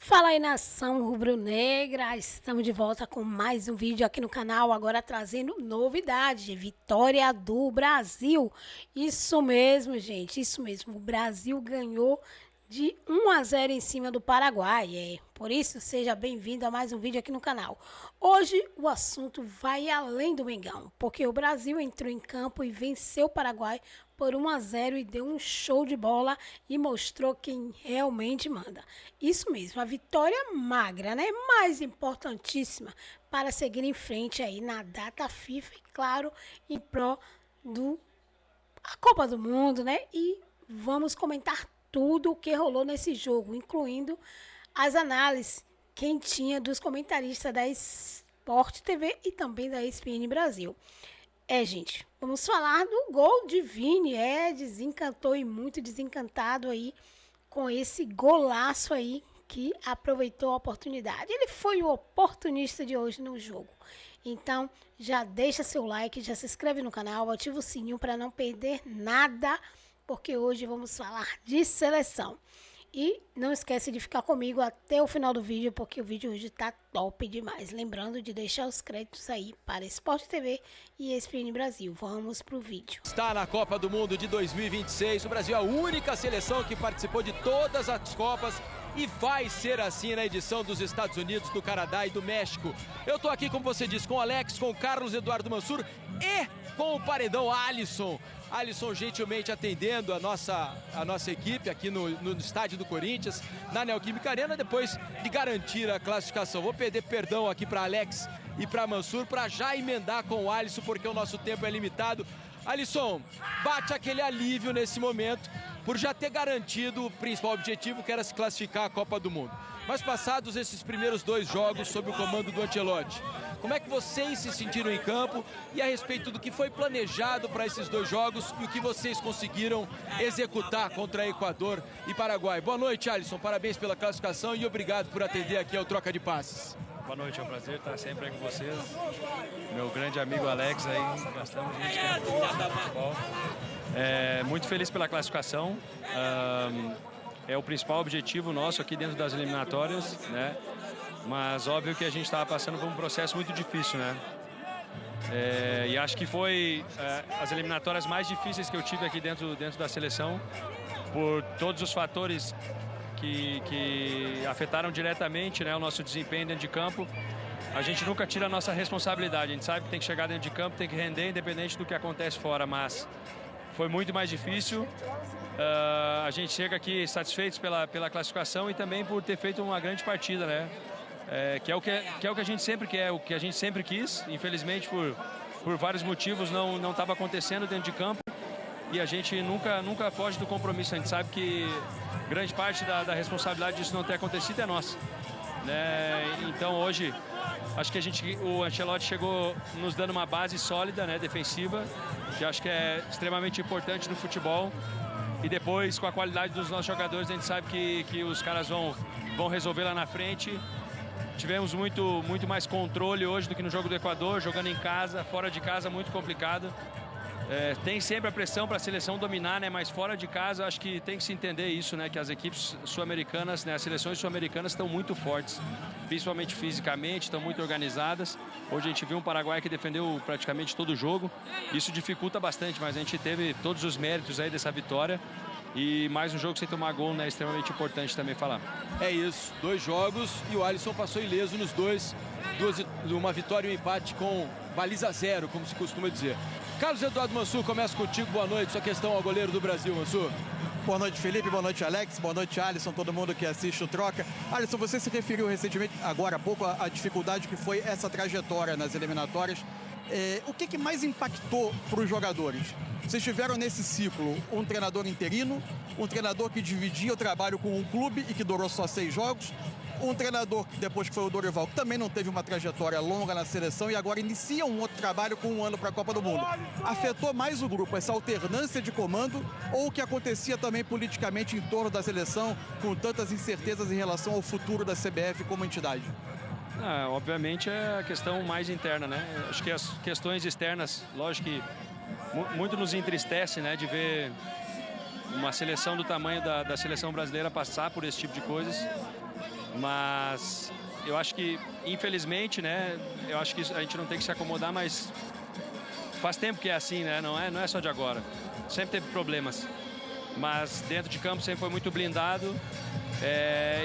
Fala aí, nação rubro-negra, estamos de volta com mais um vídeo aqui no canal, agora trazendo novidade, vitória do Brasil. Isso mesmo, gente, isso mesmo, o Brasil ganhou de 1-0 em cima do Paraguai, por isso seja bem-vindo a mais um vídeo aqui no canal. Hoje o assunto vai além do Mengão, porque o Brasil entrou em campo e venceu o Paraguai por 1-0 e deu um show de bola e mostrou quem realmente manda. Isso mesmo, a vitória magra, né? Mais importantíssima para seguir em frente aí na data FIFA e, claro, em pró do a Copa do Mundo, né? E vamos comentar tudo o que rolou nesse jogo, incluindo as análises quentinhas dos comentaristas da Sport TV e também da ESPN Brasil. Gente, vamos falar do gol de Vini. Desencantou e muito desencantado aí com esse golaço aí que aproveitou a oportunidade. Ele foi o oportunista de hoje no jogo. Então, já deixa seu like, já se inscreve no canal, ativa o sininho para não perder nada, porque hoje vamos falar de seleção. E não esquece de ficar comigo até o final do vídeo, porque o vídeo hoje tá top demais. Lembrando de deixar os créditos aí para Sport TV e ESPN Brasil. Vamos pro vídeo. Está na Copa do Mundo de 2026. O Brasil é a única seleção que participou de todas as Copas e vai ser assim na edição dos Estados Unidos, do Canadá e do México. Eu tô aqui, como você disse, com o Alex, com o Carlos Eduardo Mansur e com o paredão Alisson. Alisson gentilmente atendendo a nossa equipe aqui no estádio do Corinthians, na Neoquímica Arena, depois de garantir a classificação. Vou pedir perdão aqui para Alex e para Mansur para já emendar com o Alisson, porque o nosso tempo é limitado. Alisson, bate aquele alívio nesse momento por já ter garantido o principal objetivo, que era se classificar à Copa do Mundo. Mas passados esses primeiros dois jogos sob o comando do Ancelotti, como é que vocês se sentiram em campo e a respeito do que foi planejado para esses dois jogos e o que vocês conseguiram executar contra Equador e Paraguai? Boa noite, Alisson. Parabéns pela classificação e obrigado por atender aqui ao Troca de Passes. Boa noite, é um prazer estar sempre aí com vocês. Meu grande amigo Alex aí, gastamos muito tempo no futebol. Muito feliz pela classificação. É o principal objetivo nosso aqui dentro das eliminatórias, né? Mas óbvio que a gente estava passando por um processo muito difícil, né? E acho que foi as eliminatórias mais difíceis que eu tive aqui dentro da seleção, por todos os fatores que afetaram diretamente, né, o nosso desempenho dentro de campo. A gente nunca tira a nossa responsabilidade, a gente sabe que tem que chegar dentro de campo, tem que render independente do que acontece fora, mas foi muito mais difícil. A gente chega aqui satisfeitos pela classificação e também por ter feito uma grande partida, né? Que é o que a gente sempre quer, o que a gente sempre quis. Infelizmente, por vários motivos, não estava acontecendo dentro de campo. E a gente nunca foge do compromisso. A gente sabe que grande parte da responsabilidade disso não ter acontecido é nossa, né? Então hoje acho que o Ancelotti chegou nos dando uma base sólida, né, defensiva, que acho que é extremamente importante no futebol. E depois, com a qualidade dos nossos jogadores, a gente sabe que os caras vão resolver lá na frente. Tivemos muito mais controle hoje do que no jogo do Equador, jogando em casa, fora de casa, muito complicado. Tem sempre a pressão para a seleção dominar, né? Mas fora de casa acho que tem que se entender isso, né? Que as equipes sul-americanas, né? As seleções sul-americanas estão muito fortes, principalmente fisicamente, estão muito organizadas. Hoje a gente viu um Paraguai que defendeu praticamente todo o jogo. Isso dificulta bastante, mas a gente teve todos os méritos aí dessa vitória. E mais um jogo sem tomar gol, né? Extremamente importante também falar. É isso, dois jogos e o Alisson passou ileso nos dois. Uma vitória e um empate com baliza zero, como se costuma dizer. Carlos Eduardo Mansur, começa contigo. Boa noite. Sua questão ao goleiro do Brasil, Mansur. Boa noite, Felipe. Boa noite, Alex. Boa noite, Alisson. Todo mundo que assiste o Troca. Alisson, você se referiu recentemente, agora há pouco, à dificuldade que foi essa trajetória nas eliminatórias. O que mais impactou para os jogadores? Vocês tiveram nesse ciclo um treinador interino, um treinador que dividia o trabalho com um clube e que durou só 6 jogos, um treinador que depois que foi o Dorival, que também não teve uma trajetória longa na seleção e agora inicia um outro trabalho com um ano para a Copa do Mundo. Afetou mais o grupo essa alternância de comando ou o que acontecia também politicamente em torno da seleção, com tantas incertezas em relação ao futuro da CBF como entidade? Obviamente é a questão mais interna, né? Acho que as questões externas, lógico que muito nos entristece, né, de ver uma seleção do tamanho da seleção brasileira passar por esse tipo de coisas. Mas eu acho que, infelizmente, né, eu acho que a gente não tem que se acomodar, mas faz tempo que é assim, né, não é só de agora. Sempre teve problemas, mas dentro de campo sempre foi muito blindado,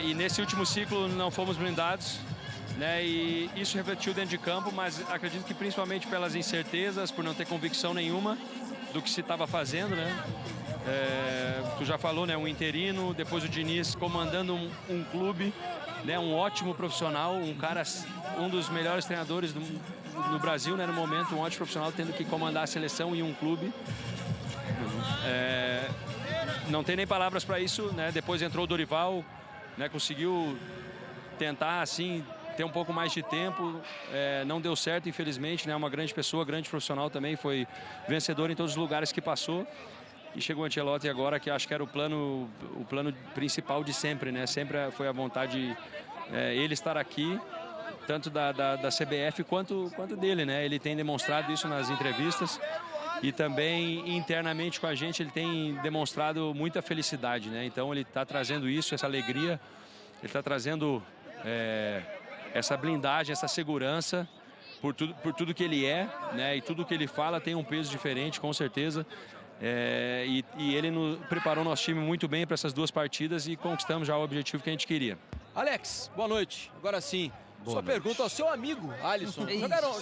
e nesse último ciclo não fomos blindados, né, e isso refletiu dentro de campo, mas acredito que principalmente pelas incertezas, por não ter convicção nenhuma do que se estava fazendo, né. Tu já falou, né, um interino, depois o Diniz comandando um clube, né, um ótimo profissional, um dos melhores treinadores no Brasil, né, no momento, um ótimo profissional tendo que comandar a seleção e um clube. Não tem nem palavras para isso, né? Depois entrou o Dorival, né, conseguiu tentar assim ter um pouco mais de tempo, não deu certo, infelizmente, né? Uma grande pessoa, grande profissional também, foi vencedor em todos os lugares que passou. E chegou o Ancelotti agora, que acho que era o plano principal de sempre, né? Sempre foi a vontade ele estar aqui, tanto da CBF quanto dele, né? Ele tem demonstrado isso nas entrevistas e também internamente com a gente ele tem demonstrado muita felicidade, né? Então ele está trazendo isso, essa alegria, ele está trazendo essa blindagem, essa segurança por tudo que ele é, né? E tudo que ele fala tem um peso diferente, com certeza. E ele preparou nosso time muito bem para essas 2 partidas e conquistamos já o objetivo que a gente queria. Alex, boa noite. Agora sim, sua pergunta ao seu amigo, Alisson.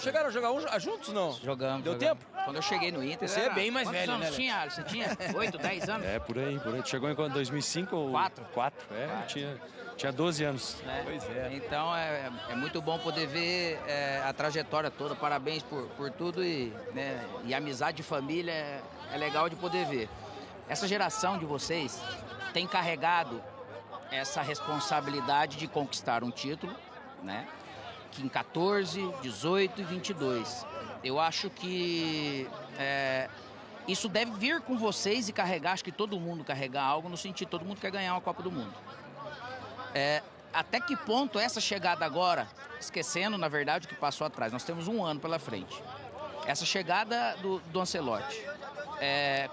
Chegaram a jogar juntos, não? Jogamos. Deu tempo? Quando eu cheguei no Inter... Você é bem mais velho, né, Alex? Tinha, Alisson? Tinha 8, 10 anos? Por aí. Chegou em quando? 2005 ou... 4. 4, tinha 12 anos. Pois é. Então é muito bom poder ver a trajetória toda. Parabéns por tudo e a amizade de família é legal de poder ver. Essa geração de vocês tem carregado essa responsabilidade de conquistar um título, né? Que em 14, 18 e 22. Eu acho que isso deve vir com vocês e carregar, acho que todo mundo carregar algo no sentido, todo mundo quer ganhar uma Copa do Mundo. Até que ponto essa chegada agora, esquecendo na verdade o que passou atrás, nós temos um ano pela frente. Essa chegada do Ancelotti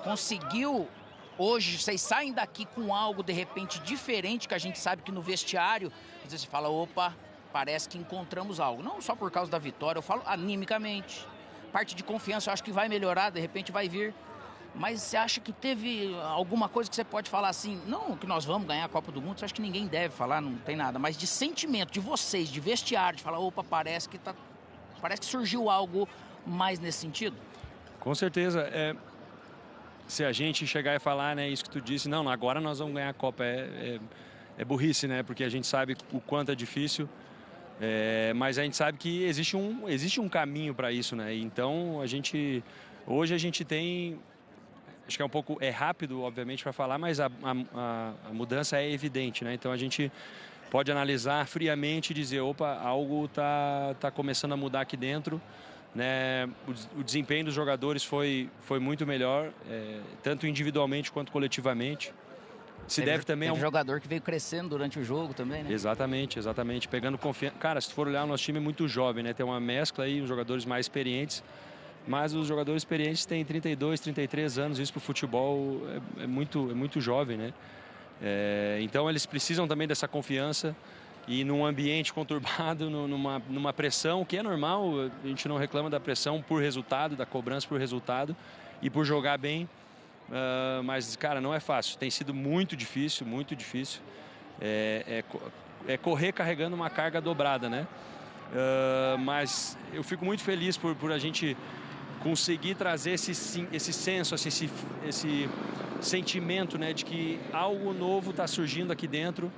conseguiu, hoje vocês saem daqui com algo de repente diferente, que a gente sabe que no vestiário, às vezes você fala, opa, parece que encontramos algo. Não só por causa da vitória, eu falo animicamente. Parte de confiança eu acho que vai melhorar, de repente vai vir. Mas você acha que teve alguma coisa que você pode falar assim, não que nós vamos ganhar a Copa do Mundo, você acha que ninguém deve falar, não tem nada, mas de sentimento de vocês, de vestiário, de falar, opa, parece que surgiu algo mais nesse sentido? Com certeza. Se a gente chegar e falar, né, isso que tu disse, não, agora nós vamos ganhar a Copa, é burrice, né, porque a gente sabe o quanto é difícil, mas a gente sabe que existe um caminho para isso, né, então hoje a gente tem, acho que é um pouco, rápido, obviamente, para falar, mas a mudança é evidente, né, então a gente pode analisar friamente e dizer, opa, algo tá começando a mudar aqui dentro, né? O desempenho dos jogadores foi muito melhor, tanto individualmente quanto coletivamente. Teve jogador que veio crescendo durante o jogo também, né? Exatamente, pegando confiança. Cara, se tu for olhar, o nosso time é muito jovem, né? Tem uma mescla aí, os jogadores mais experientes, mas os jogadores experientes têm 32, 33 anos, isso pro futebol é muito jovem, né? Então eles precisam também dessa confiança. E num ambiente conturbado, numa pressão, que é normal, a gente não reclama da pressão por resultado, da cobrança por resultado e por jogar bem. Mas, cara, não é fácil. Tem sido muito difícil, muito difícil. Correr carregando uma carga dobrada, né? Mas eu fico muito feliz por a gente conseguir trazer esse senso, esse sentimento, né, de que algo novo está surgindo aqui dentro.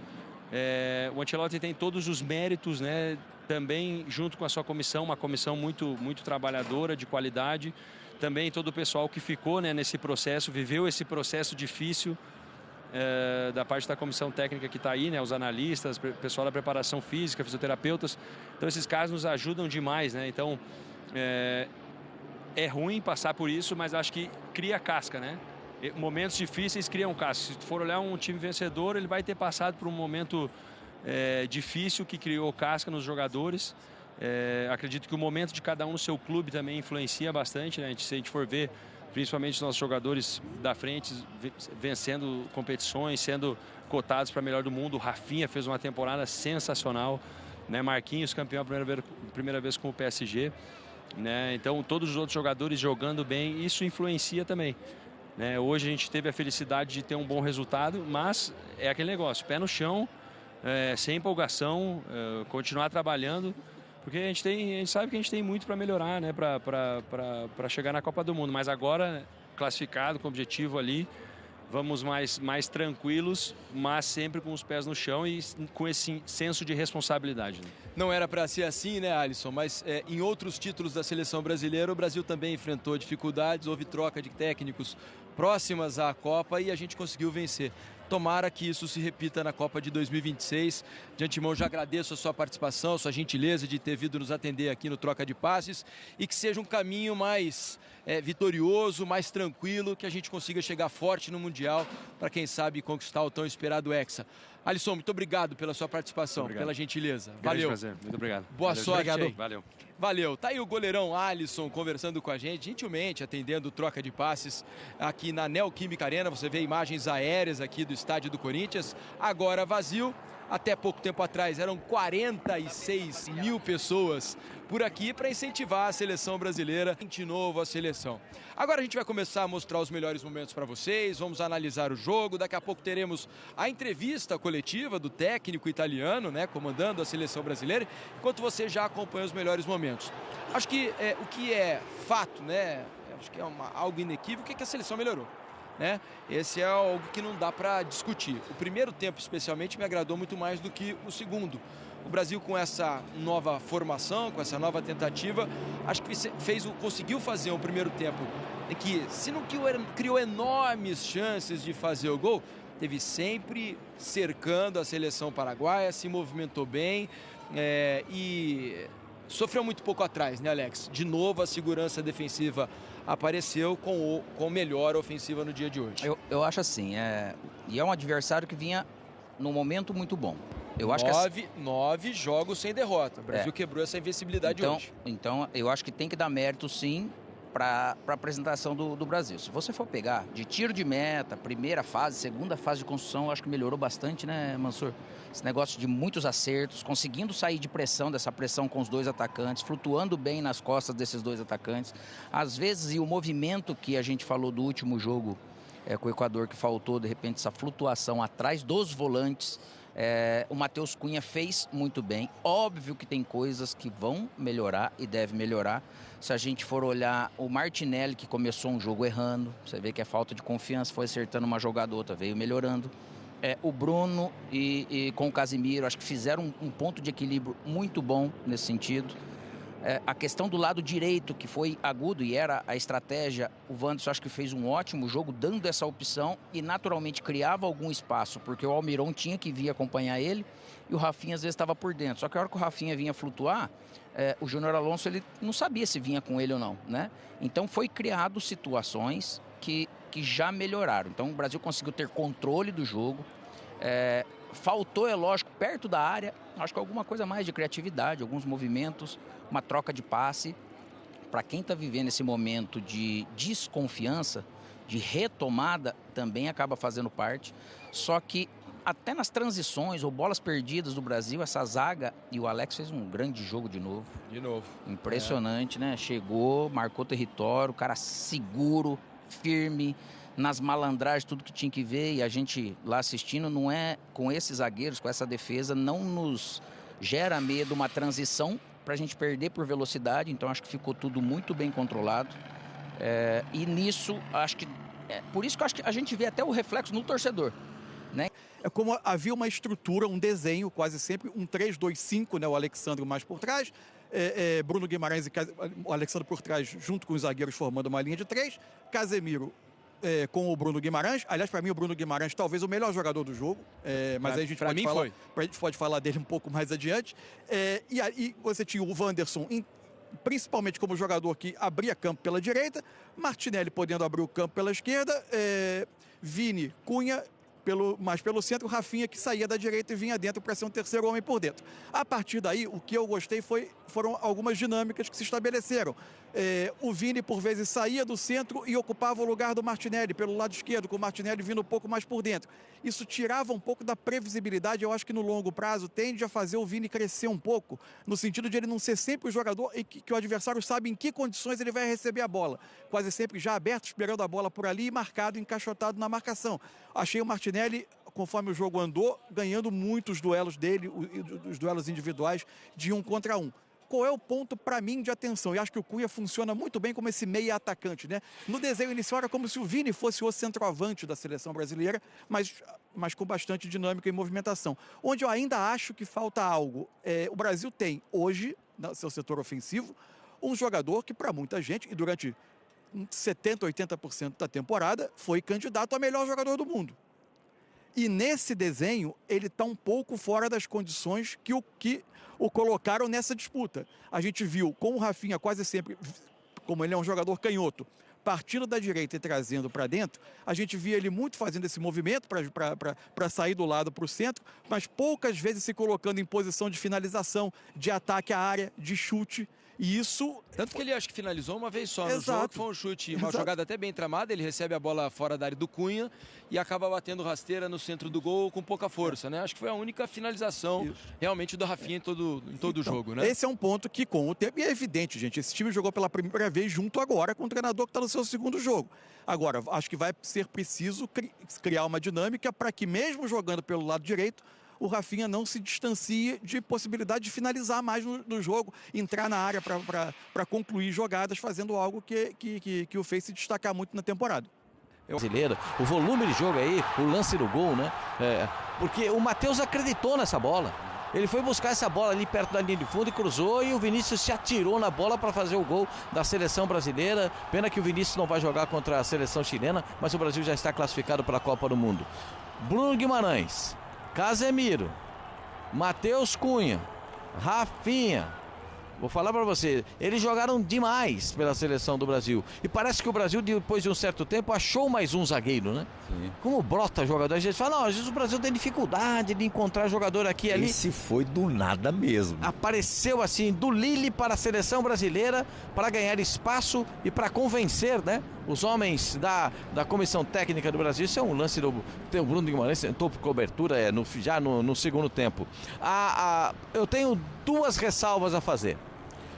O Ancelotti tem todos os méritos, né, também junto com a sua comissão, uma comissão muito trabalhadora, de qualidade. Também todo o pessoal que ficou, né, nesse processo, viveu esse processo difícil da parte da comissão técnica que está aí, né, os analistas, pessoal da preparação física, fisioterapeutas. Então esses caras nos ajudam demais, né? Então é ruim passar por isso, mas acho que cria casca, né? Momentos difíceis criam casca. Se tu for olhar um time vencedor, ele vai ter passado por um momento difícil que criou casca nos jogadores. Acredito que o momento de cada um no seu clube também influencia bastante, né? Se a gente for ver principalmente os nossos jogadores da frente, vencendo competições, sendo cotados para melhor do mundo. O Rafinha fez uma temporada sensacional, né? Marquinhos, campeão a primeira vez com o PSG, né? Então, todos os outros jogadores jogando bem, isso influencia também, né? Hoje a gente teve a felicidade de ter um bom resultado, mas é aquele negócio, pé no chão, sem empolgação, continuar trabalhando, porque a gente sabe que a gente tem muito para melhorar, né? Para chegar na Copa do Mundo, mas agora classificado com o objetivo ali, vamos mais tranquilos, mas sempre com os pés no chão e com esse senso de responsabilidade, né? Não era para ser assim, né, Alisson? Mas em outros títulos da seleção brasileira, o Brasil também enfrentou dificuldades, houve troca de técnicos próximas à Copa e a gente conseguiu vencer. Tomara que isso se repita na Copa de 2026. De antemão, já agradeço a sua participação, a sua gentileza de ter vindo nos atender aqui no Troca de Passes e que seja um caminho mais vitorioso, mais tranquilo, que a gente consiga chegar forte no Mundial para, quem sabe, conquistar o tão esperado Hexa. Alisson, muito obrigado pela sua participação, pela gentileza. Valeu. Prazer. Muito obrigado. Boa sorte aí. Valeu. Valeu. Tá aí o goleirão Alisson conversando com a gente, gentilmente atendendo o Troca de Passes aqui na Neoquímica Arena. Você vê imagens aéreas aqui do estádio do Corinthians, agora vazio. Até pouco tempo atrás eram 46 mil pessoas por aqui para incentivar a seleção brasileira, de novo a seleção. Agora a gente vai começar a mostrar os melhores momentos para vocês, vamos analisar o jogo, daqui a pouco teremos a entrevista coletiva do técnico italiano, né, comandando a seleção brasileira, enquanto você já acompanha os melhores momentos. Acho que o que é fato, né, acho que é algo inequívoco, é que a seleção melhorou, né? Esse é algo que não dá para discutir. O primeiro tempo, especialmente, me agradou muito mais do que o segundo. O Brasil, com essa nova formação, com essa nova tentativa, acho que conseguiu fazer um primeiro tempo em que, se não criou enormes chances de fazer o gol, teve sempre cercando a seleção paraguaia, se movimentou bem e sofreu muito pouco atrás, né, Alex? De novo, a segurança defensiva apareceu com melhor ofensiva no dia de hoje. Eu acho assim, e é um adversário que vinha num momento muito bom. Eu acho nove jogos sem derrota. O Brasil quebrou essa invencibilidade hoje. Então, eu acho que tem que dar mérito, sim, para a apresentação do Brasil. Se você for pegar de tiro de meta, primeira fase, segunda fase de construção, eu acho que melhorou bastante, né, Mansur? Esse negócio de muitos acertos, conseguindo sair de pressão, dessa pressão com os dois atacantes, flutuando bem nas costas desses dois atacantes. Às vezes, e o movimento que a gente falou do último jogo com o Equador, que faltou, de repente, essa flutuação atrás dos volantes, o Matheus Cunha fez muito bem. Óbvio que tem coisas que vão melhorar e deve melhorar. Se a gente for olhar o Martinelli, que começou um jogo errando, você vê que é falta de confiança, foi acertando uma jogada ou outra, veio melhorando. O Bruno e com o Casemiro, acho que fizeram um ponto de equilíbrio muito bom nesse sentido. A questão do lado direito, que foi agudo e era a estratégia, o Wanderson acho que fez um ótimo jogo, dando essa opção e naturalmente criava algum espaço, porque o Almiron tinha que vir acompanhar ele e o Rafinha às vezes estava por dentro. Só que a hora que o Rafinha vinha flutuar, o Júnior Alonso ele não sabia se vinha com ele ou não, né? Então foi criado situações que já melhoraram. Então o Brasil conseguiu ter controle do jogo. Faltou, é lógico, perto da área, acho que alguma coisa mais de criatividade, alguns movimentos, uma troca de passe. Para quem está vivendo esse momento de desconfiança, de retomada, também acaba fazendo parte. Só que até nas transições ou bolas perdidas do Brasil, essa zaga, e o Alex fez um grande jogo de novo. Impressionante, né? Chegou, marcou território, o cara seguro, firme, nas malandragens, tudo que tinha que ver, e a gente lá assistindo, não é com esses zagueiros, com essa defesa, não nos gera medo uma transição para a gente perder por velocidade. Então acho que ficou tudo muito bem controlado, e nisso acho que por isso que eu acho que a gente vê até o reflexo no torcedor, né? É como havia uma estrutura, um desenho, quase sempre um 3-2-5, né? O Alexandre mais por trás, Bruno Guimarães e o Alexandre por trás, junto com os zagueiros formando uma linha de 3, Casemiro com o Bruno Guimarães. Aliás, para mim, o Bruno Guimarães talvez o melhor jogador do jogo, mas aí a gente pode falar dele um pouco mais adiante. E aí você tinha o Wanderson, principalmente como jogador que abria campo pela direita, Martinelli podendo abrir o campo pela esquerda, Vini, Cunha pelo centro, o Rafinha que saía da direita e vinha dentro para ser um terceiro homem por dentro. A partir daí, o que eu gostei foram algumas dinâmicas que se estabeleceram. O Vini, por vezes, saía do centro e ocupava o lugar do Martinelli pelo lado esquerdo, com o Martinelli vindo um pouco mais por dentro. Isso tirava um pouco da previsibilidade, eu acho que no longo prazo tende a fazer o Vini crescer um pouco, no sentido de ele não ser sempre o jogador e que o adversário sabe em que condições ele vai receber a bola. Quase sempre já aberto, esperando a bola por ali e marcado, encaixotado na marcação. Achei o Martinelli, conforme o jogo andou, ganhando muitos duelos dele, os duelos individuais de 1 contra 1. Qual é o ponto, para mim, de atenção? E acho que o Cunha funciona muito bem como esse meia atacante, né? No desenho inicial era como se o Vini fosse o centroavante da seleção brasileira, mas com bastante dinâmica e movimentação. Onde eu ainda acho que falta algo. O Brasil tem, hoje, no seu setor ofensivo, um jogador que, para muita gente, e durante 70%, 80% da temporada, foi candidato a melhor jogador do mundo. E nesse desenho, ele está um pouco fora das condições que o colocaram nessa disputa. A gente viu com o Rafinha quase sempre, como ele é um jogador canhoto, partindo da direita e trazendo para dentro, a gente via ele muito fazendo esse movimento para sair do lado para o centro, mas poucas vezes se colocando em posição de finalização, de ataque à área, de chute. E isso... Tanto que ele acho que finalizou uma vez só no Exato. jogo, foi um chute, uma Exato. jogada até bem tramada, ele recebe a bola fora da área do Cunha e acaba batendo rasteira no centro do gol com pouca força, né? Acho que foi a única finalização realmente do Rafinha em todo o jogo, né? Esse é um ponto que com o tempo, e é evidente, gente, esse time jogou pela primeira vez junto agora com o treinador que está no seu segundo jogo. Agora, acho que vai ser preciso criar uma dinâmica para que mesmo jogando pelo lado direito, o Rafinha não se distancie de possibilidade de finalizar mais no jogo, entrar na área para concluir jogadas, fazendo algo que o fez se destacar muito na temporada. Brasileira, o volume de jogo aí, o lance do gol, né? Porque o Matheus acreditou nessa bola. Ele foi buscar essa bola ali perto da linha de fundo e cruzou, e o Vinícius se atirou na bola para fazer o gol da seleção brasileira. Pena que o Vinícius não vai jogar contra a seleção chilena, mas o Brasil já está classificado para a Copa do Mundo. Bruno Guimarães, Casemiro, Matheus Cunha, Rafinha. Vou falar para você, eles jogaram demais pela seleção do Brasil. E parece que o Brasil, depois de um certo tempo, achou mais um zagueiro, né? Sim. Como brota jogador, a gente fala, não, às vezes o Brasil tem dificuldade de encontrar jogador aqui e ali. Esse foi do nada mesmo. Apareceu assim, do Lille para a seleção brasileira, para ganhar espaço e para convencer, né? Os homens da comissão técnica do Brasil. Isso é um lance do Bruno Guimarães, tentou por cobertura já no segundo tempo. Eu tenho duas ressalvas a fazer.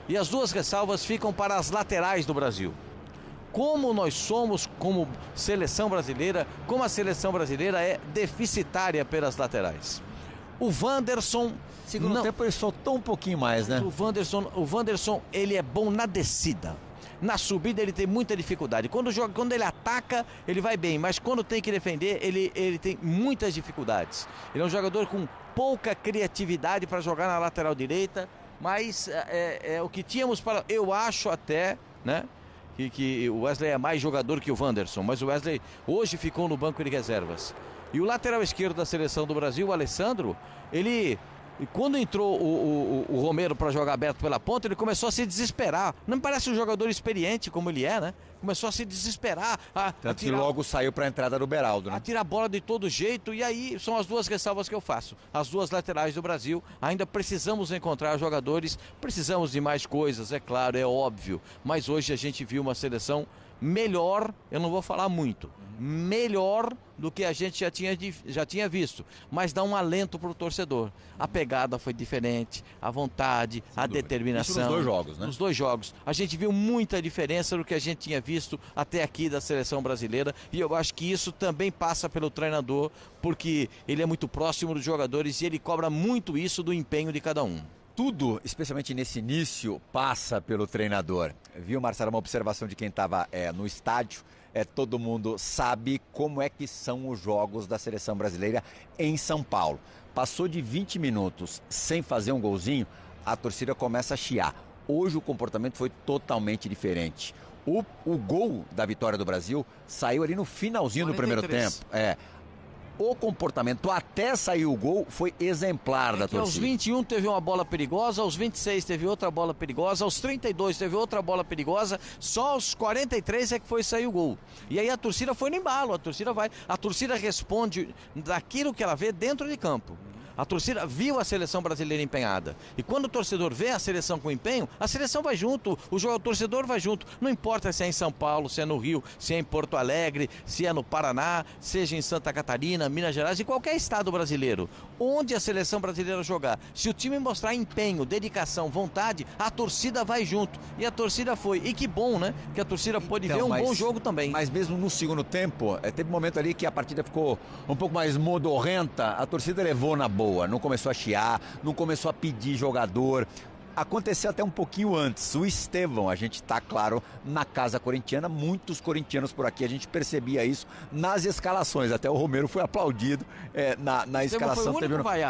E as duas ressalvas ficam para as laterais do Brasil. Como nós somos como seleção brasileira, como a seleção brasileira é deficitária pelas laterais. O Wanderson... Segundo tempo ele soltou um pouquinho mais, né? O Wanderson, ele é bom na descida. Na subida ele tem muita dificuldade. Quando ele ataca, ele vai bem. Mas quando tem que defender, ele tem muitas dificuldades. Ele é um jogador com pouca criatividade para jogar na lateral direita. Mas é o que tínhamos para... Eu acho até, né, que o Wesley é mais jogador que o Wanderson. Mas o Wesley hoje ficou no banco de reservas. E o lateral esquerdo da seleção do Brasil, o Alessandro, ele... E quando entrou o Romero para jogar aberto pela ponta, ele começou a se desesperar. Não me parece um jogador experiente como ele é, né? Começou a se desesperar. Tanto que logo saiu para a entrada do Beraldo, né? A tirar a bola de todo jeito. E aí são as duas ressalvas que eu faço. As duas laterais do Brasil. Ainda precisamos encontrar jogadores. Precisamos de mais coisas, é claro, é óbvio. Mas hoje a gente viu uma seleção melhor, eu não vou falar muito, melhor do que a gente já tinha visto, mas dá um alento para o torcedor. A pegada foi diferente, a vontade, a determinação. Isso nos dois jogos, né? Nos dois jogos. A gente viu muita diferença do que a gente tinha visto até aqui da seleção brasileira, e eu acho que isso também passa pelo treinador, porque ele é muito próximo dos jogadores e ele cobra muito isso do empenho de cada um. Tudo, especialmente nesse início, passa pelo treinador. Viu, Marcelo, uma observação de quem estava no estádio. Todo mundo sabe como é que são os jogos da seleção brasileira em São Paulo. Passou de 20 minutos sem fazer um golzinho, a torcida começa a chiar. Hoje o comportamento foi totalmente diferente. O gol da vitória do Brasil saiu ali no finalzinho do primeiro tempo. o comportamento até sair o gol foi exemplar da torcida. Aos 21 teve uma bola perigosa, aos 26 teve outra bola perigosa, aos 32 teve outra bola perigosa, só aos 43 é que foi sair o gol. E aí a torcida foi no embalo, a torcida responde daquilo que ela vê dentro de campo. A torcida viu a seleção brasileira empenhada. E quando o torcedor vê a seleção com empenho, a seleção vai junto, o torcedor vai junto. Não importa se é em São Paulo, se é no Rio, se é em Porto Alegre, se é no Paraná, seja em Santa Catarina, Minas Gerais, em qualquer estado brasileiro. Onde a seleção brasileira jogar, se o time mostrar empenho, dedicação, vontade, a torcida vai junto. E a torcida foi. E que bom, né? Que a torcida pôde ver um bom jogo também. Mas mesmo no segundo tempo, teve um momento ali que a partida ficou um pouco mais modorrenta, a torcida levou na boa. Não começou a chiar, não começou a pedir jogador. Aconteceu até um pouquinho antes. O Estevão, a gente está, claro, na casa corintiana, muitos corintianos por aqui, a gente percebia isso nas escalações. Até o Romero foi aplaudido na escalação.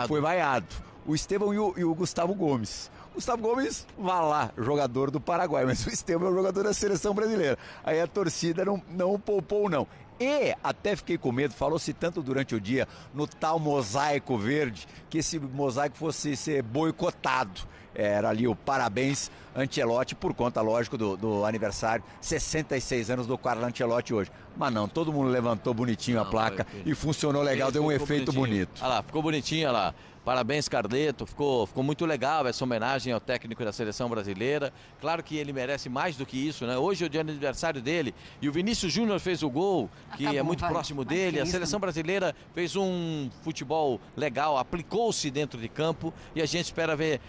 Foi vaiado. O Estevão e o Gustavo Gomes. Gustavo Gomes, vá lá, jogador do Paraguai, mas o Estevão é o jogador da seleção brasileira. Aí a torcida não poupou, não. E até fiquei com medo, falou-se tanto durante o dia no tal mosaico verde, que esse mosaico fosse ser boicotado. Era ali o parabéns Ancelotti, por conta, lógico, do aniversário, 66 anos do Carlo Ancelotti hoje. Mas não, todo mundo levantou bonitinho a placa e funcionou legal, deu um efeito bonito. Olha lá, ficou bonitinho, olha lá. Parabéns, Carleto, ficou muito legal essa homenagem ao técnico da seleção brasileira. Claro que ele merece mais do que isso, né? Hoje é o dia do aniversário dele e o Vinícius Júnior fez o gol, que é muito próximo dele. A seleção brasileira fez um futebol legal, aplicou-se dentro de campo e a gente espera ver.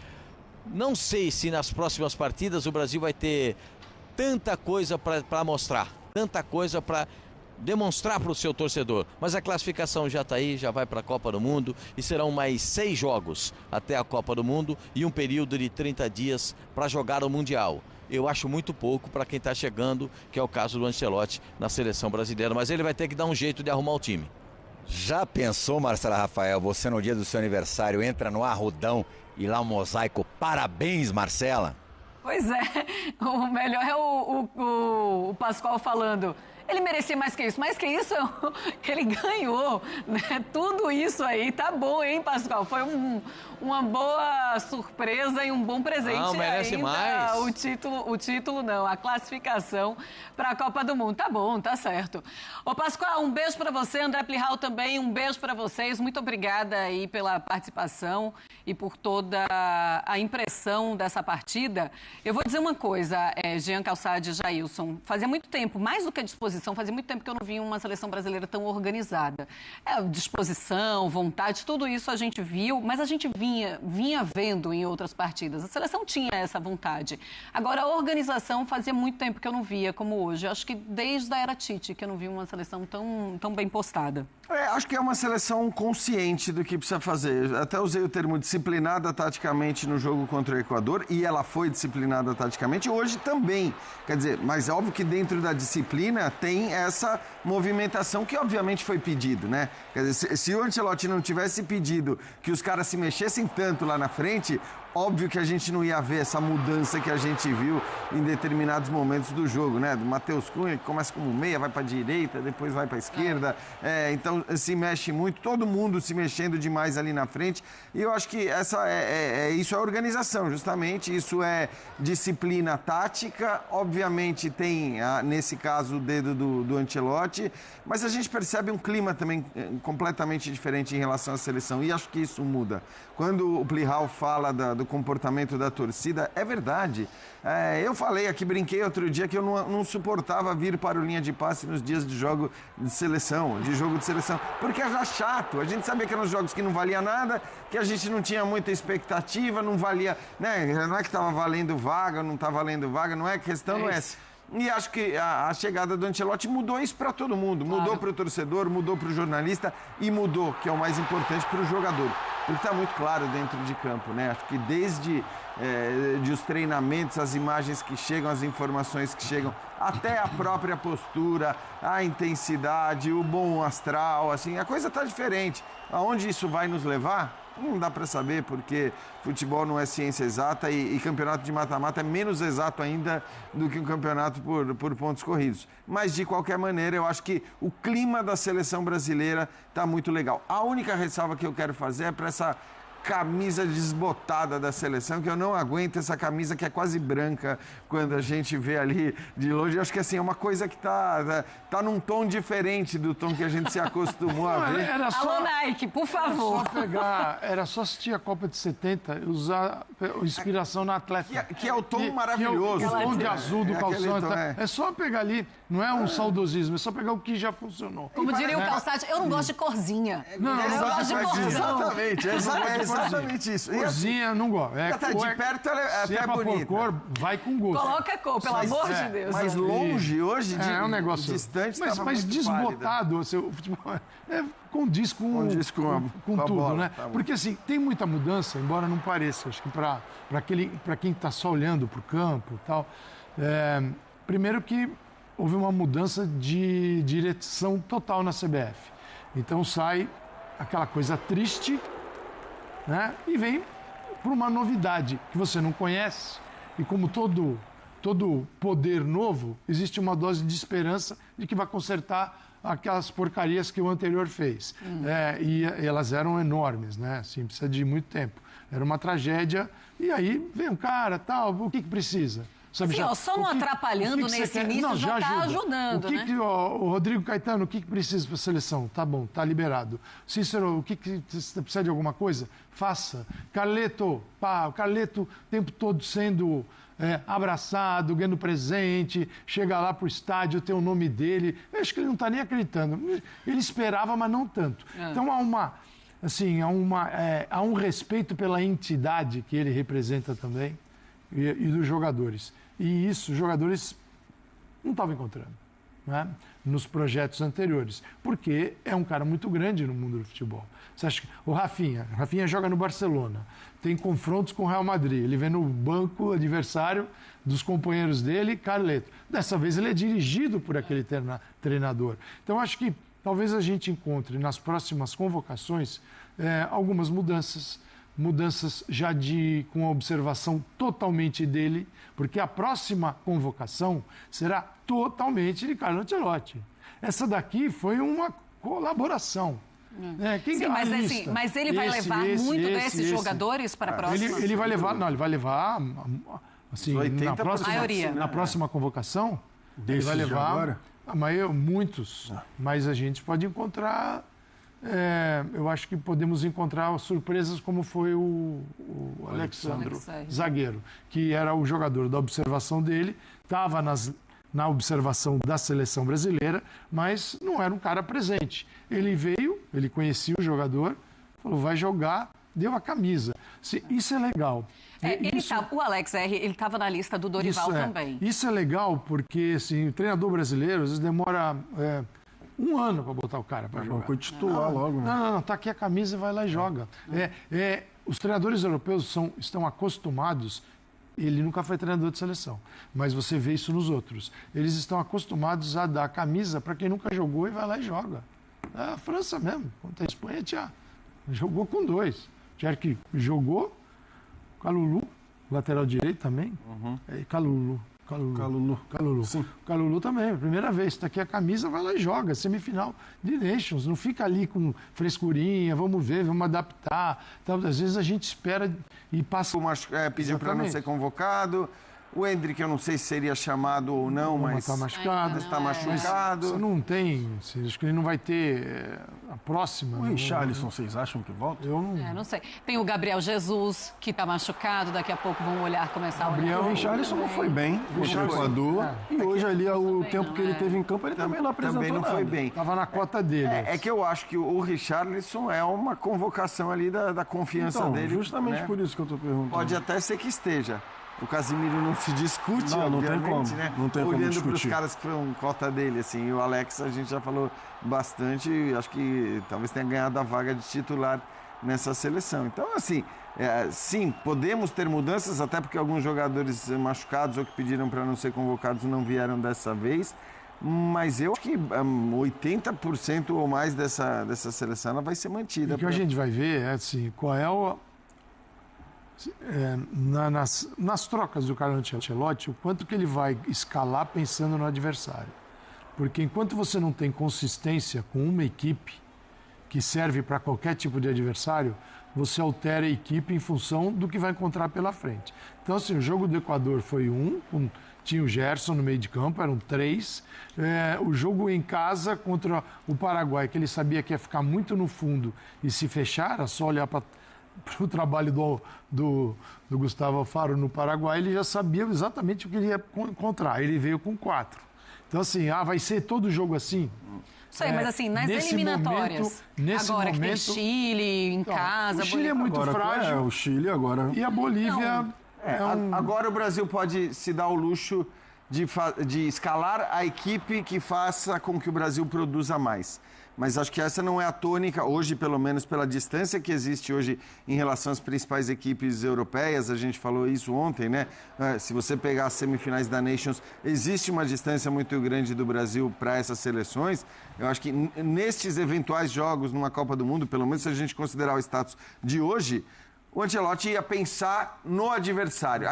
Não sei se nas próximas partidas o Brasil vai ter tanta coisa para mostrar, tanta coisa para demonstrar para o seu torcedor, mas a classificação já está aí, já vai para a Copa do Mundo e serão mais 6 jogos até a Copa do Mundo e um período de 30 dias para jogar o Mundial. Eu acho muito pouco para quem está chegando, que é o caso do Ancelotti na seleção brasileira, mas ele vai ter que dar um jeito de arrumar o time. Já pensou, Marcela Rafael, você no dia do seu aniversário entra no Arrudão e lá um mosaico, parabéns, Marcela? Pois é, o melhor é o Pascoal falando, ele merecia mais que isso, ele ganhou, né? Tudo isso aí, tá bom, hein, Pascoal? Foi uma boa surpresa e um bom presente. Não, merece ainda mais. O título não, a classificação para a Copa do Mundo. Tá bom, tá certo. Ô, Pascoal, um beijo para você, André Plihal também, um beijo para vocês. Muito obrigada aí pela participação e por toda a impressão dessa partida. Eu vou dizer uma coisa, Jean Calçade e Jailson, fazia muito tempo, mais do que a disposição, fazia muito tempo que eu não via uma seleção brasileira tão organizada. Disposição, vontade, tudo isso a gente viu, mas a gente vinha vendo em outras partidas. A seleção tinha essa vontade. Agora, a organização fazia muito tempo que eu não via como hoje. Eu acho que desde a era Tite que eu não vi uma seleção tão bem postada. Acho que é uma seleção consciente do que precisa fazer. Até usei o termo disciplinada taticamente no jogo contra o Equador e ela foi disciplinada taticamente hoje também. Quer dizer, mas é óbvio que dentro da disciplina tem essa movimentação que obviamente foi pedido, né? Quer dizer, se o Ancelotti não tivesse pedido que os caras se mexessem tanto lá na frente, óbvio que a gente não ia ver essa mudança que a gente viu em determinados momentos do jogo, né? Do Matheus Cunha, que começa como meia, vai para a direita, depois vai para a esquerda. Então se mexe muito, todo mundo se mexendo demais ali na frente. E eu acho que isso é organização, justamente. Isso é disciplina tática. Obviamente tem, nesse caso, o dedo do Ancelotti. Mas a gente percebe um clima também completamente diferente em relação à seleção. E acho que isso muda. Quando o Plihal fala do comportamento da torcida, é verdade. Eu falei aqui, brinquei outro dia que eu não suportava vir para o linha de passe nos dias de jogo de seleção, porque era chato. A gente sabia que eram jogos que não valia nada, que a gente não tinha muita expectativa, não valia, né? Não é que estava valendo vaga, não está valendo vaga, não é questão, não é essa. E acho que a chegada do Ancelotti mudou isso para todo mundo. Mudou para o torcedor, mudou para o jornalista e mudou, que é o mais importante, para o jogador. Porque está muito claro dentro de campo, né? Acho que desde os treinamentos, as imagens que chegam, as informações que chegam, até a própria postura, a intensidade, o bom astral, assim, a coisa está diferente. Aonde isso vai nos levar? Não dá para saber, porque futebol não é ciência exata e campeonato de mata-mata é menos exato ainda do que um campeonato por pontos corridos. Mas, de qualquer maneira, eu acho que o clima da seleção brasileira está muito legal. A única ressalva que eu quero fazer é para essa camisa desbotada da seleção, que eu não aguento essa camisa que é quase branca quando a gente vê ali de longe. Eu acho que assim, é uma coisa que tá num tom diferente do tom que a gente se acostumou a ver. Alô, Nike, por favor. Era só assistir a Copa de 70 e usar inspiração na Atlética. Que é o tom maravilhoso. O tom de azul do calção. Tom, é só pegar ali, não é um saudosismo, é só pegar o que já funcionou. Como diria o Calçade, eu não gosto de corzinha. Não, eu gosto de corzão. Exatamente isso. Corzinha, não gosto. De perto ela é até bonita. Se cor, vai com gosto. Coloca cor, pelo amor de Deus. Mas longe, hoje, é um negócio distante, mas desbotado, o futebol condiz com tudo, bola, né? Tá, porque assim, tem muita mudança, embora não pareça. Acho que para quem está só olhando para o campo e tal, primeiro que houve uma mudança de direção total na CBF. Então sai aquela coisa triste, né? E vem por uma novidade que você não conhece. E como todo poder novo, existe uma dose de esperança de que vai consertar aquelas porcarias que o anterior fez. E elas eram enormes, né? Assim, precisa de muito tempo. Era uma tragédia. E aí vem um cara, tal, o que precisa? Sabe, Sim, só não atrapalhando nesse início já está ajudando, né? O Rodrigo Caetano, o que precisa para a seleção? Tá bom, tá liberado. Cícero, o que você precisa de alguma coisa? Faça. Carleto, o Carleto o tempo todo sendo abraçado, ganhando presente, chega lá pro estádio, tem o nome dele. Eu acho que ele não está nem acreditando. Ele esperava, mas não tanto. Então há um respeito pela entidade que ele representa também e dos jogadores. E isso, os jogadores não estavam encontrando, né? Nos projetos anteriores, porque é um cara muito grande no mundo do futebol. Você acha que o Rafinha joga no Barcelona, tem confrontos com o Real Madrid, ele vem no banco adversário dos companheiros dele, Carleto. Dessa vez ele é dirigido por aquele treinador. Então acho que talvez a gente encontre nas próximas convocações algumas mudanças já com a observação totalmente dele, porque a próxima convocação será totalmente de Carlo Ancelotti. Essa daqui foi uma colaboração. Sim, mas ele vai levar muito desses jogadores para a próxima? Ele vai levar assim, na próxima convocação, ele vai levar muitos, mas a gente pode encontrar... eu acho que podemos encontrar surpresas como foi o Alexandro, zagueiro, que era o jogador da observação dele, estava na observação da seleção brasileira, mas não era um cara presente. Ele veio, ele conhecia o jogador, falou, vai jogar, deu a camisa. Isso é legal. O Alex R, ele estava na lista do Dorival também. Isso é legal porque assim, o treinador brasileiro às vezes demora... 1 ano para botar o cara para jogar. Foi titular logo. Não, tá aqui a camisa e vai lá e joga. Os treinadores europeus estão acostumados, ele nunca foi treinador de seleção, mas você vê isso nos outros. Eles estão acostumados a dar a camisa para quem nunca jogou e vai lá e joga. A França mesmo, contra a Espanha, jogou com 2. Cherki jogou, Kalulu, lateral direito também, Kalulu. Sim. Kalulu também, primeira vez, está aqui a camisa, vai lá e joga, semifinal de Nations, não fica ali com frescurinha, vamos ver, vamos adaptar. Então, às vezes a gente espera e passa... Pediu para não ser convocado, o Endrick eu não sei se seria chamado ou não, mas está machucado. Está machucado. Você não tem, acho que ele não vai ter a próxima. O Richarlison, vocês acham que volta? Eu não... não sei. Tem o Gabriel Jesus, que está machucado, daqui a pouco vão começar a olhar. O Richarlison não foi bem contra o Equador. E hoje ali, o tempo que ele teve em campo, ele também não apresentou também não foi bem. Estava na cota dele. É que eu acho que o Richarlison é uma convocação ali da confiança dele. Justamente por isso que eu estou perguntando. Pode até ser que esteja. O Casimiro não se discute, não tem como, né? Não tem como discutir. Olhando para os caras que foram cota dele, assim. E o Alex, a gente já falou bastante, acho que talvez tenha ganhado a vaga de titular nessa seleção. Então, assim, sim, podemos ter mudanças, até porque alguns jogadores machucados ou que pediram para não ser convocados não vieram dessa vez. mas eu acho que 80% ou mais dessa seleção ela vai ser mantida. O que a gente vai ver é assim, qual é o... nas trocas do Carlo Ancelotti, o quanto que ele vai escalar pensando no adversário. Porque enquanto você não tem consistência com uma equipe que serve para qualquer tipo de adversário, você altera a equipe em função do que vai encontrar pela frente. Então, assim, o jogo do Equador foi tinha o Gerson no meio de campo, eram 3. O jogo em casa contra o Paraguai, que ele sabia que ia ficar muito no fundo e se fechar, era só olhar para o trabalho do Gustavo Alfaro no Paraguai, ele já sabia exatamente o que ele ia encontrar. Ele veio com 4. Então, assim, vai ser todo jogo assim? Sei, mas assim, nas eliminatórias, agora que tem Chile em casa... O Chile é muito frágil. O Chile agora... E a Bolívia... Agora o Brasil pode se dar o luxo de escalar a equipe que faça com que o Brasil produza mais. Mas acho que essa não é a tônica, hoje, pelo menos pela distância que existe hoje em relação às principais equipes europeias. A gente falou isso ontem, né? Se você pegar as semifinais da Nations, existe uma distância muito grande do Brasil para essas seleções. Eu acho que nestes eventuais jogos numa Copa do Mundo, pelo menos se a gente considerar o status de hoje, o Ancelotti ia pensar no adversário.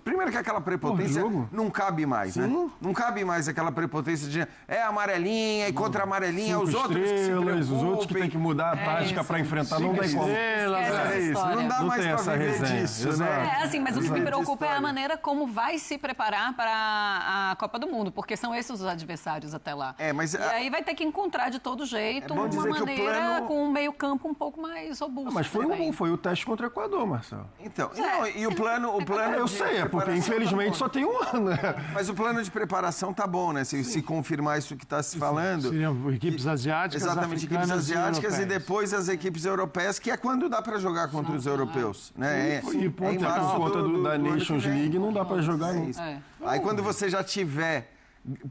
Primeiro que aquela prepotência não cabe mais, né? Não cabe mais aquela prepotência de amarelinha e contra amarelinha, os outros que se preocupem. Os outros que tem que mudar a tática para enfrentar, não tem como. Não dá mais para viver disso, né? Assim, mas o que me preocupa é a maneira como vai se preparar para a Copa do Mundo, porque são esses os adversários até lá. E aí vai ter que encontrar de todo jeito uma maneira com um meio campo um pouco mais robusto. Mas foi o teste contra o Equador, Marcelo. Então, e o plano eu sei, porque infelizmente só tem um ano, né? Mas o plano de preparação tá bom, né? Se confirmar isso que está se falando. Seriam equipes asiáticas, exatamente, equipes asiáticas e depois as equipes europeias, que é quando dá para jogar contra os europeus, né? Por conta da Nations League não dá para jogar isso. Aí quando você já tiver...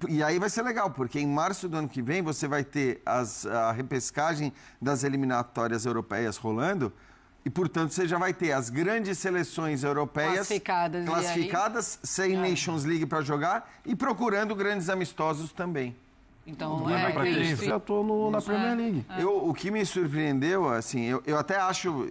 E aí vai ser legal, porque em março do ano que vem você vai ter a repescagem das eliminatórias europeias rolando. E, portanto, você já vai ter as grandes seleções europeias classificadas sem Nations League para jogar e procurando grandes amistosos também. Então, já estou na Premier League. O que me surpreendeu, assim, eu até acho,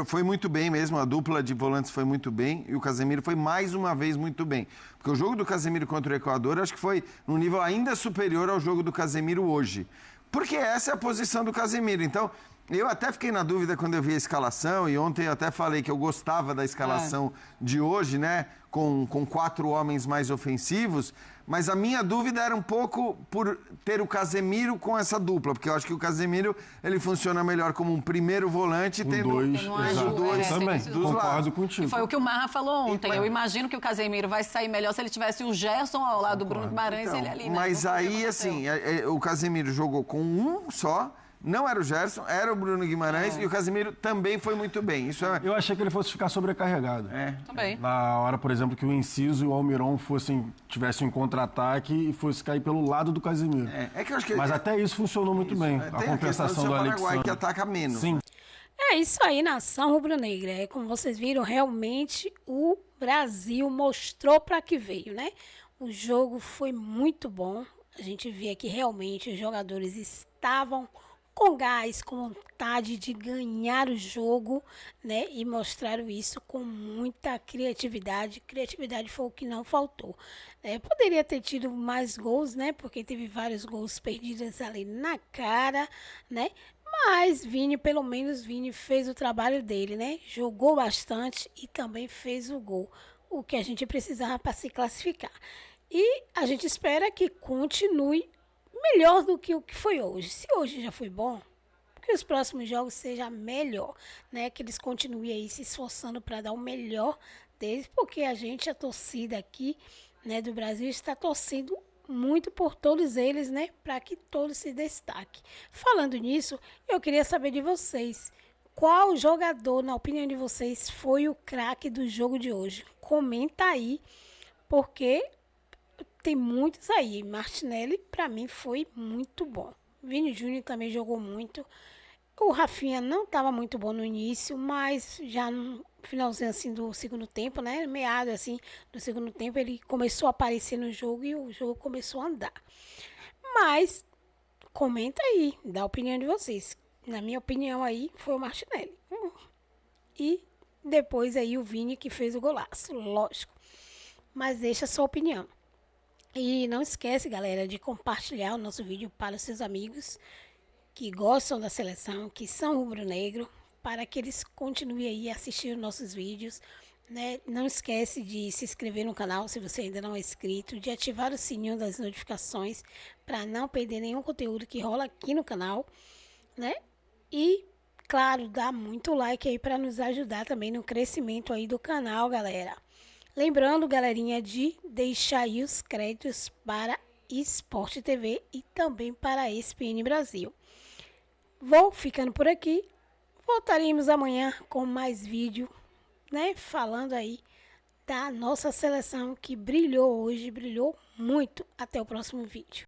foi muito bem mesmo, a dupla de volantes foi muito bem e o Casemiro foi mais uma vez muito bem. Porque o jogo do Casemiro contra o Equador, acho que foi num nível ainda superior ao jogo do Casemiro hoje. Porque essa é a posição do Casemiro. Então, eu até fiquei na dúvida quando eu vi a escalação, e ontem eu até falei que eu gostava da escalação de hoje, né? Com 4 homens mais ofensivos, mas a minha dúvida era um pouco por ter o Casemiro com essa dupla, porque eu acho que o Casemiro ele funciona melhor como um primeiro volante, tendo dois também, concordo contigo. E foi o que o Marra falou ontem. Eu imagino que o Casemiro vai sair melhor se ele tivesse o Gerson ao lado do Bruno Guimarães e ele ali. Mas aí, assim, o Casemiro jogou com um só. Não era o Gerson, era o Bruno Guimarães e o Casemiro também foi muito bem. Eu achei que ele fosse ficar sobrecarregado. Também. Na hora, por exemplo, que o Enciso e o Almiron tivessem um contra-ataque e fosse cair pelo lado do Casemiro. Que eu acho que mas até isso funcionou muito bem. A compensação do Alexandre. Que ataca menos. Sim. É isso aí, nação rubro-negra. Como vocês viram, realmente o Brasil mostrou para que veio, né? O jogo foi muito bom. A gente via que realmente os jogadores estavam com gás, com vontade de ganhar o jogo, né? E mostraram isso com muita criatividade. Criatividade foi o que não faltou. Poderia ter tido mais gols, né? Porque teve vários gols perdidos ali na cara, né? Mas pelo menos Vini fez o trabalho dele, né? Jogou bastante e também fez o gol. O que a gente precisava para se classificar. E a gente espera que continue melhor do que o que foi hoje. Se hoje já foi bom, que os próximos jogos sejam melhor, né? Que eles continuem aí se esforçando para dar o melhor deles, porque a torcida aqui, né, do Brasil está torcendo muito por todos eles, né? Para que todos se destaquem. Falando nisso, eu queria saber de vocês, qual jogador, na opinião de vocês, foi o craque do jogo de hoje? Comenta aí, porque tem muitos aí. Martinelli, para mim, foi muito bom. Vini Júnior também jogou muito. O Rafinha não estava muito bom no início, mas já no finalzinho assim do segundo tempo, né? Meado assim do segundo tempo, ele começou a aparecer no jogo e o jogo começou a andar. Mas comenta aí, dá a opinião de vocês. Na minha opinião aí foi o Martinelli. E depois aí o Vini que fez o golaço, lógico. Mas deixa a sua opinião. E não esquece, galera, de compartilhar o nosso vídeo para os seus amigos que gostam da seleção, que são rubro-negro, para que eles continuem aí assistindo nossos vídeos, né? Não esquece de se inscrever no canal se você ainda não é inscrito, de ativar o sininho das notificações para não perder nenhum conteúdo que rola aqui no canal, né? E, claro, dá muito like aí para nos ajudar também no crescimento aí do canal, galera. Lembrando, galerinha, de deixar aí os créditos para Sport TV e também para a ESPN Brasil. Vou ficando por aqui. Voltaremos amanhã com mais vídeo, né? Falando aí da nossa seleção que brilhou hoje, brilhou muito. Até o próximo vídeo.